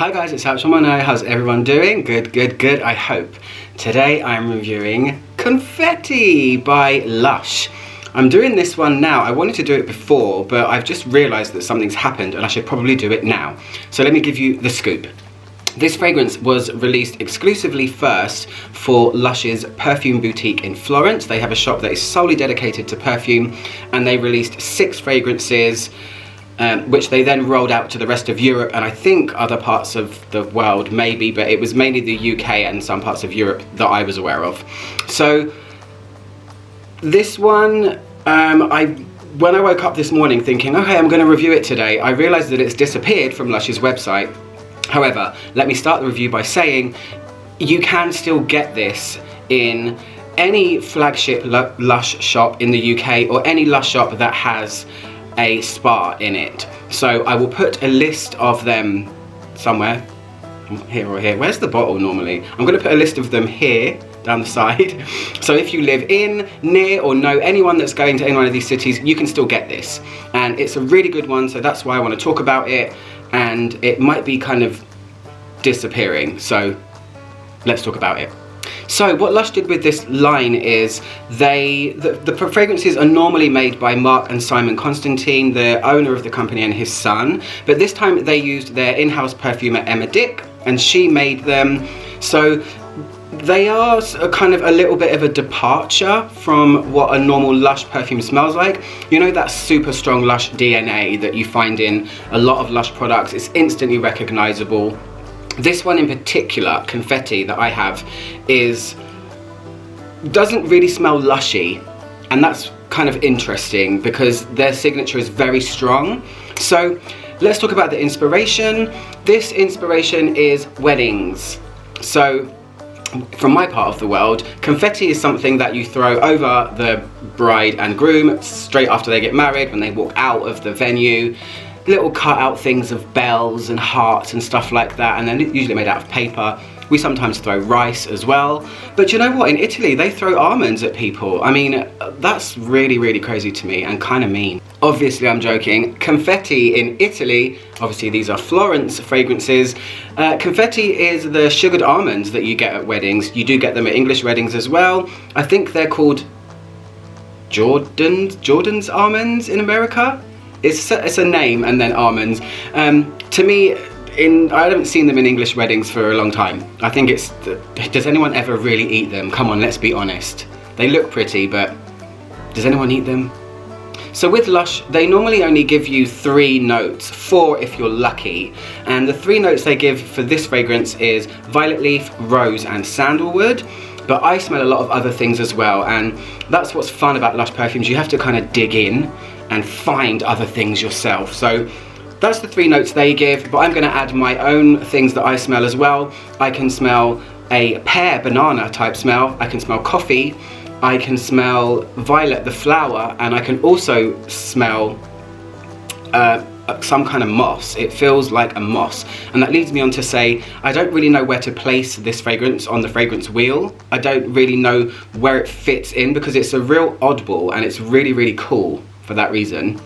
Hi guys, it's Alpshamana. How's everyone doing? Good, I hope. Today I'm reviewing Confetti by Lush. I'm doing this one now. I wanted to do it before, but I've just realised that something's happened and I should probably do it now. So let me give you the scoop. This fragrance was released exclusively first for Lush's perfume boutique in Florence. They have a shop that is solely dedicated to perfume, and they released 6 fragrances, which they then rolled out to the rest of Europe and I think other parts of the world maybe, but it was mainly the UK and some parts of Europe that I was aware of. So this one, when I woke up this morning thinking, okay, I'm going to review it today, I realised that it's disappeared from Lush's website. However, let me start the review by saying you can still get this in any flagship Lush shop in the UK or any Lush shop that has a spa in it. So I will put a list of them somewhere, here or here. Where's the bottle normally? I'm going to put a list of them here down the side. So if you live in, near, or know anyone that's going to any one of these cities, you can still get this. And it's a really good one, so that's why I want to talk about it. And it might be kind of disappearing, so let's talk about it. So what Lush did with this line is the fragrances are normally made by Mark and Simon Constantine, the owner of the company, and his son, but this time they used their in-house perfumer Emma Dick, and she made them. So they are kind of a little bit of a departure from what a normal Lush perfume smells like. You know that super strong Lush DNA that you find in a lot of Lush products? It's instantly recognizable. This one in particular, Confetti, that I have, doesn't really smell lushy, and that's kind of interesting because their signature is very strong. So let's talk about the inspiration. This inspiration is weddings. So from my part of the world, confetti is something that you throw over the bride and groom straight after they get married when they walk out of the venue. Little cut out things of bells and hearts and stuff like that, and then it's usually made out of paper. We sometimes throw rice as well, but you know what, in Italy they throw almonds at people. I mean, that's really crazy to me and kind of mean. Obviously I'm joking. Confetti in Italy, obviously these are Florence fragrances. Confetti is the sugared almonds that you get at weddings. You do get them at English weddings as well. I think they're called Jordan's almonds in America. It's a name and then almonds. To me, I haven't seen them in English weddings for a long time. I think does anyone ever really eat them? Come on, let's be honest. They look pretty, but does anyone eat them? So with Lush, they normally only give you 3 notes, 4 if you're lucky. And the 3 notes they give for this fragrance is violet leaf, rose, and sandalwood. But I smell a lot of other things as well, and that's what's fun about Lush perfumes. You have to kind of dig in and find other things yourself. So that's the 3 notes they give, but I'm going to add my own things that I smell as well. I can smell a pear banana type smell, I can smell coffee, I can smell violet the flower, and I can also smell some kind of moss. It feels like a moss, and that leads me on to say I don't really know where to place this fragrance on the fragrance wheel. I don't really know where it fits in because it's a real oddball and it's really cool for that reason.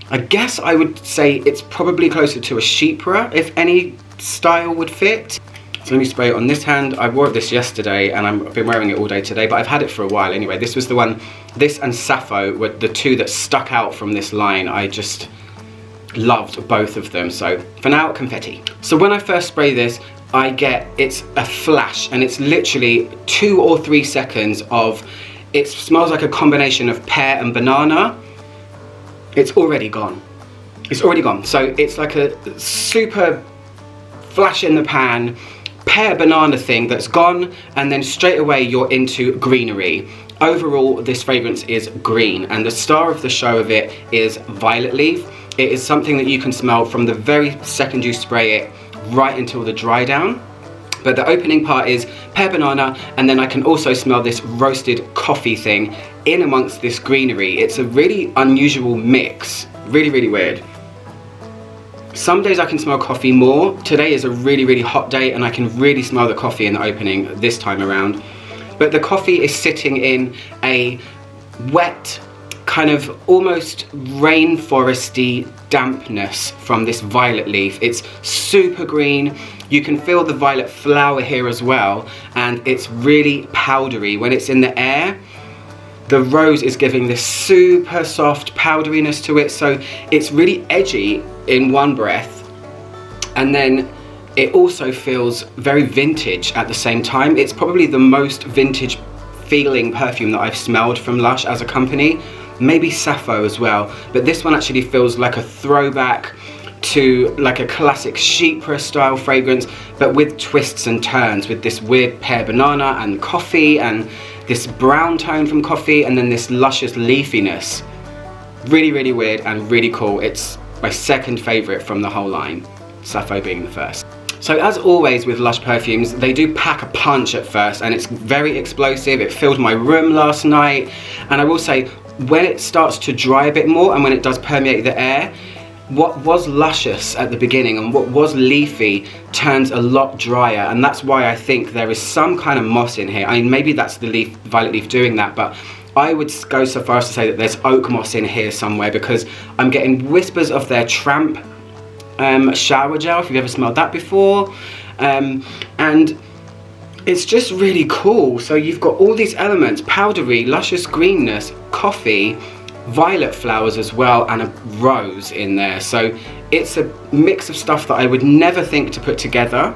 I guess I would say it's probably closer to a chypre if any style would fit. So let me spray it on this hand. I wore this yesterday and I've been wearing it all day today, but I've had it for a while anyway. This was the one, this and Sappho were the 2 that stuck out from this line. I just loved both of them. So for now, Confetti. So when I first spray this, it's a flash, and it's literally 2 or 3 seconds of, it smells like a combination of pear and banana. It's already gone. It's already gone. So it's like a super flash in the pan, pear banana thing that's gone, and then straight away you're into greenery. Overall, this fragrance is green, and the star of the show of it is violet leaf. It is something that you can smell from the very second you spray it right until the dry down. But the opening part is pear banana, and then I can also smell this roasted coffee thing in amongst this greenery. It's a really unusual mix, really weird. Some days I can smell coffee more. Today is a really hot day and I can really smell the coffee in the opening this time around. But the coffee is sitting in a wet, kind of almost rainforesty dampness from this violet leaf. It's super green, You can feel the violet flower here as well, and it's really powdery. When it's in the air, the rose is giving this super soft powderiness to it, so it's really edgy in one breath, and then it also feels very vintage at the same time. It's probably the most vintage feeling perfume that I've smelled from Lush as a company. Maybe Sappho as well, but this one actually feels like a throwback to like a classic chypre style fragrance, but with twists and turns, with this weird pear banana and coffee, and this brown tone from coffee, and then this luscious leafiness. Really, really weird and really cool. It's my second favorite from the whole line, Sappho being the first. So as always with Lush perfumes, they do pack a punch at first, and it's very explosive. It filled my room last night, and I will say, when it starts to dry a bit more and when it does permeate the air, what was luscious at the beginning and what was leafy turns a lot drier, and that's why I think there is some kind of moss in here. I mean, maybe that's the violet leaf doing that, but I would go so far as to say that there's oak moss in here somewhere, because I'm getting whispers of their Tramp shower gel, if you've ever smelled that before, and it's just really cool. So you've got all these elements: powdery, luscious greenness, coffee, violet flowers as well, and a rose in there. So it's a mix of stuff that I would never think to put together,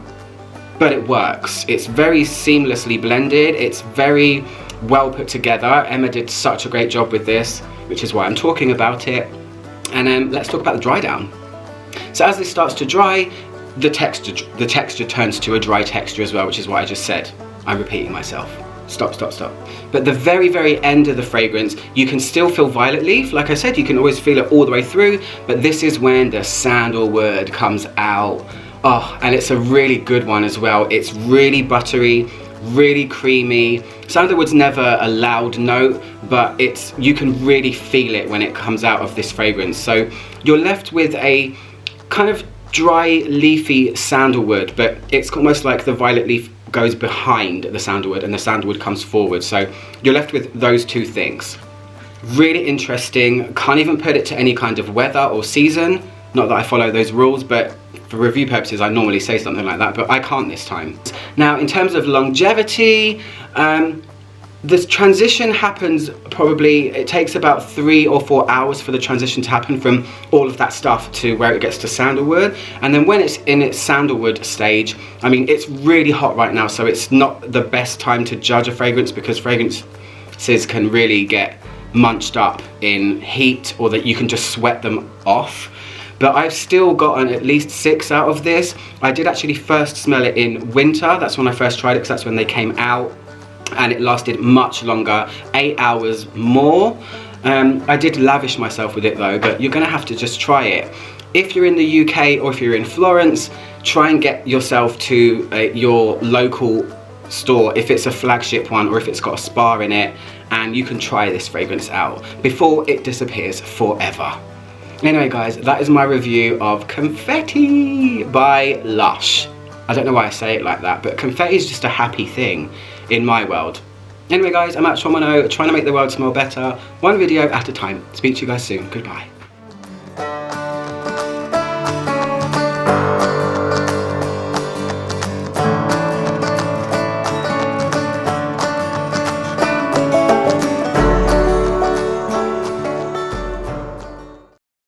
but it works. It's very seamlessly blended. It's very well put together. Emma did such a great job with this, which is why I'm talking about it. And let's talk about the dry down. So as this starts to dry, the texture turns to a dry texture as well, which is what I just said. I'm repeating myself. Stop. But the very, very end of the fragrance, you can still feel violet leaf. Like I said, you can always feel it all the way through, but this is when the sandalwood comes out. Oh, and it's a really good one as well. It's really buttery, really creamy. Sandalwood's never a loud note, but you can really feel it when it comes out of this fragrance. So you're left with a kind of dry, leafy sandalwood, but it's almost like the violet leaf goes behind the sandalwood and the sandalwood comes forward. So you're left with those two things. Really interesting. Can't even put it to any kind of weather or season. Not that I follow those rules, but for review purposes I normally say something like that, but I can't this time. Now in terms of longevity, the transition happens probably, it takes about 3 or 4 hours for the transition to happen from all of that stuff to where it gets to sandalwood. And then when it's in its sandalwood stage, I mean, it's really hot right now, so it's not the best time to judge a fragrance, because fragrances can really get munched up in heat, or that you can just sweat them off. But I've still gotten at least 6 out of this. I did actually first smell it in winter. That's when I first tried it, because that's when they came out. And it lasted much longer, 8 hours more. I did lavish myself with it though, but you're gonna have to just try it. If you're in the UK or if you're in Florence, try and get yourself to your local store, if it's a flagship one or if it's got a spa in it, and you can try this fragrance out before it disappears forever. Anyway guys, that is my review of Confetti by Lush. I don't know why I say it like that, but confetti is just a happy thing in my world. Anyway guys, I'm at Shomano, trying to make the world smell better, one video at a time. Speak to you guys soon. Goodbye.